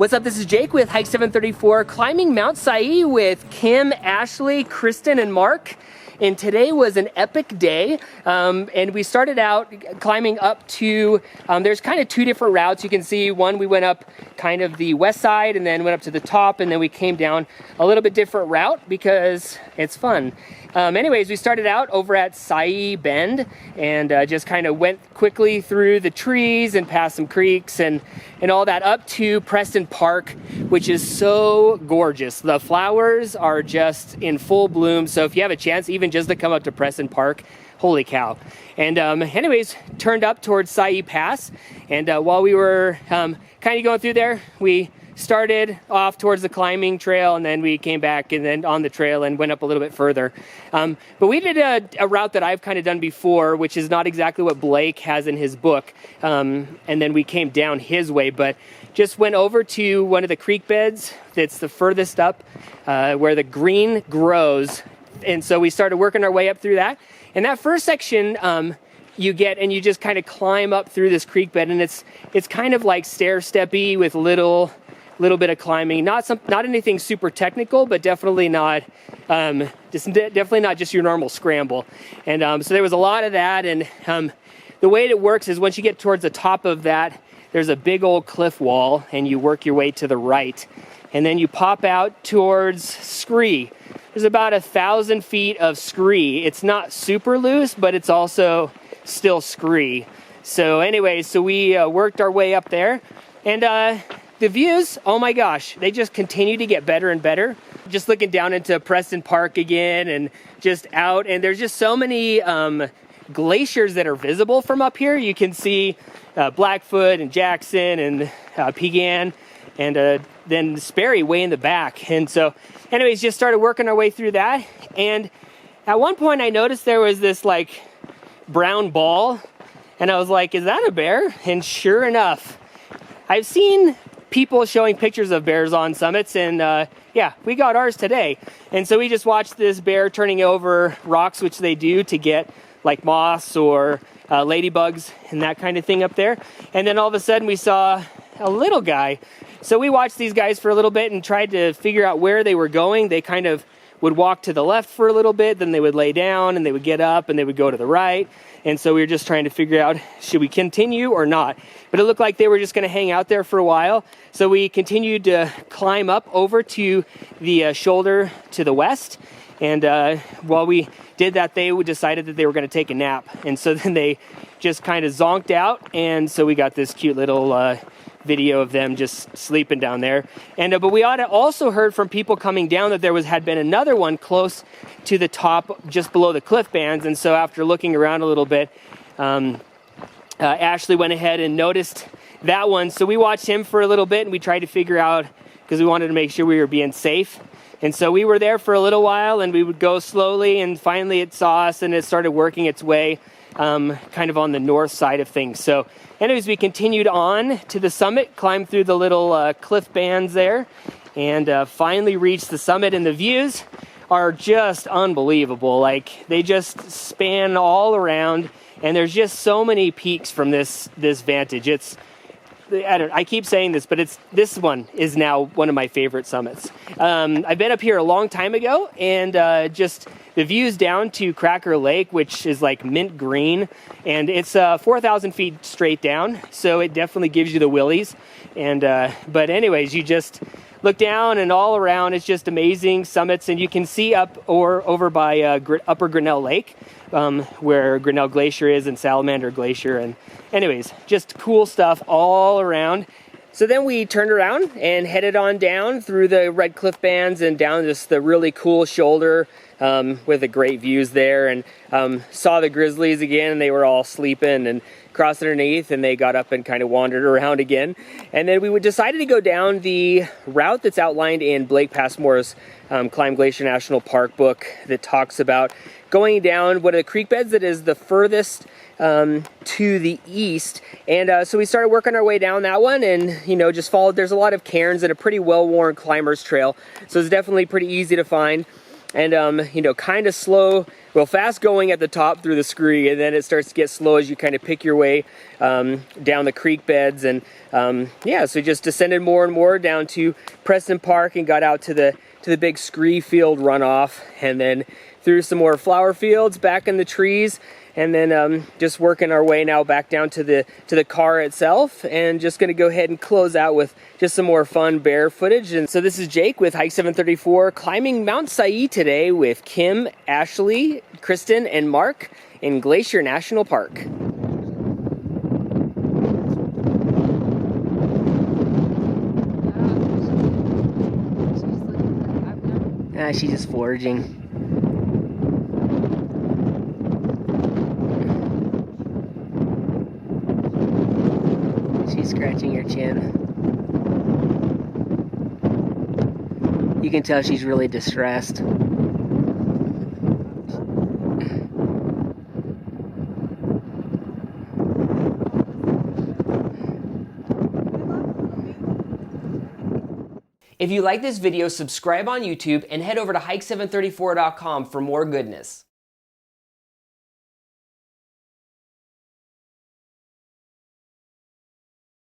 What's up? This is Jake with Hike 734, climbing Mt Siyeh with Kim, Ashley, Kristen, and Mark. And today was an epic day, and we started out climbing up to, there's kind of two different routes. You can see one, we went up kind of the west side and then went up to the top, and then we came down a little bit different route because it's fun. Anyways, we started out over at Siyeh Bend and just kind of went quickly through the trees and past some creeks and all that up to Preston Park, which is so gorgeous. The flowers are just in full bloom, so if you have a chance even just to come up to Preston Park, holy cow. And anyways, turned up towards Siyeh Pass, and while we were kind of going through there, we started off towards the climbing trail, and then we came back and then on the trail and went up a little bit further. But we did a route that I've kind of done before, which is not exactly what Blake has in his book. And then we came down his way, but just went over to one of the creek beds that's the furthest up where the green grows. And so we started working our way up through that. And that first section, you get and you just kind of climb up through this creek bed, and it's kind of like stair-steppy with little bit of climbing, not anything super technical, but definitely not definitely not just your normal scramble. And so there was a lot of that, and the way it works is once you get towards the top of that, there's a big old cliff wall, and you work your way to the right, and then you pop out towards scree. There's about 1,000 feet of scree. It's not super loose, but it's also still scree. So anyways, so we worked our way up there, and the views, oh my gosh, they just continue to get better and better. Just looking down into Preston Park again and just out, and there's just so many glaciers that are visible from up here. You can see Blackfoot and Jackson and Pegan, and then Sperry way in the back. And so anyways, just started working our way through that. And at one point I noticed there was this like brown ball, and I was like, is that a bear? And sure enough, I've seen people showing pictures of bears on summits, and yeah, we got ours today. And so we just watched this bear turning over rocks, which they do to get like moths or ladybugs and that kind of thing up there. And then all of a sudden we saw a little guy. So we watched these guys for a little bit and tried to figure out where they were going. They kind of would walk to the left for a little bit, then they would lay down, and they would get up and they would go to the right. And so we were just trying to figure out, should we continue or not? But it looked like they were just going to hang out there for a while. So we continued to climb up over to the shoulder to the west. And while we did that, they decided that they were going to take a nap. And so then they just kind of zonked out. And so we got this cute little video of them just sleeping down there. And but we also heard from people coming down that there had been another one close to the top, just below the cliff bands. And so after looking around a little bit, Ashley went ahead and noticed that one. So we watched him for a little bit, and we tried to figure out, because we wanted to make sure we were being safe. And so we were there for a little while, and we would go slowly, and finally it saw us, and it started working its way kind of on the north side of things. So anyways, we continued on to the summit, climbed through the little cliff bands there, and finally reached the summit. And the views are just unbelievable. Like, they just span all around, and there's just so many peaks from this vantage. I keep saying this, but this one is now one of my favorite summits. I've been up here a long time ago, and just the views down to Cracker Lake, which is like mint green, and it's 4,000 feet straight down, so it definitely gives you the willies. And but anyways, you just look down, and all around it's just amazing summits, and you can see up or over by Upper Grinnell Lake, where Grinnell Glacier is, and Salamander Glacier. And anyways, just cool stuff all around. So then we turned around and headed on down through the red cliff bands and down just the really cool shoulder with the great views there, and saw the grizzlies again, and they were all sleeping, and crossed underneath, and they got up and kind of wandered around again. And then we decided to go down the route that's outlined in Blake Passmore's Climb Glacier National Park book, that talks about going down one of the creek beds that is the furthest to the east. And so we started working our way down that one, and just followed. There's a lot of cairns and a pretty well-worn climber's trail, so it's definitely pretty easy to find. and you know, kind of slow, well, fast going at the top through the scree, and then it starts to get slow as you kind of pick your way down the creek beds. And yeah, so just descended more and more down to Preston Park and got out to the big scree field runoff, and then through some more flower fields, back in the trees, and then just working our way now back down to the car itself, and just going to go ahead and close out with just some more fun bear footage. And so this is Jake with Hike 734, climbing Mt Siyeh today with Kim, Ashley, Kristen, and Mark in Glacier National Park. She's just foraging. She's scratching her chin. You can tell she's really distressed. If you like this video, subscribe on YouTube and head over to hike734.com for more goodness.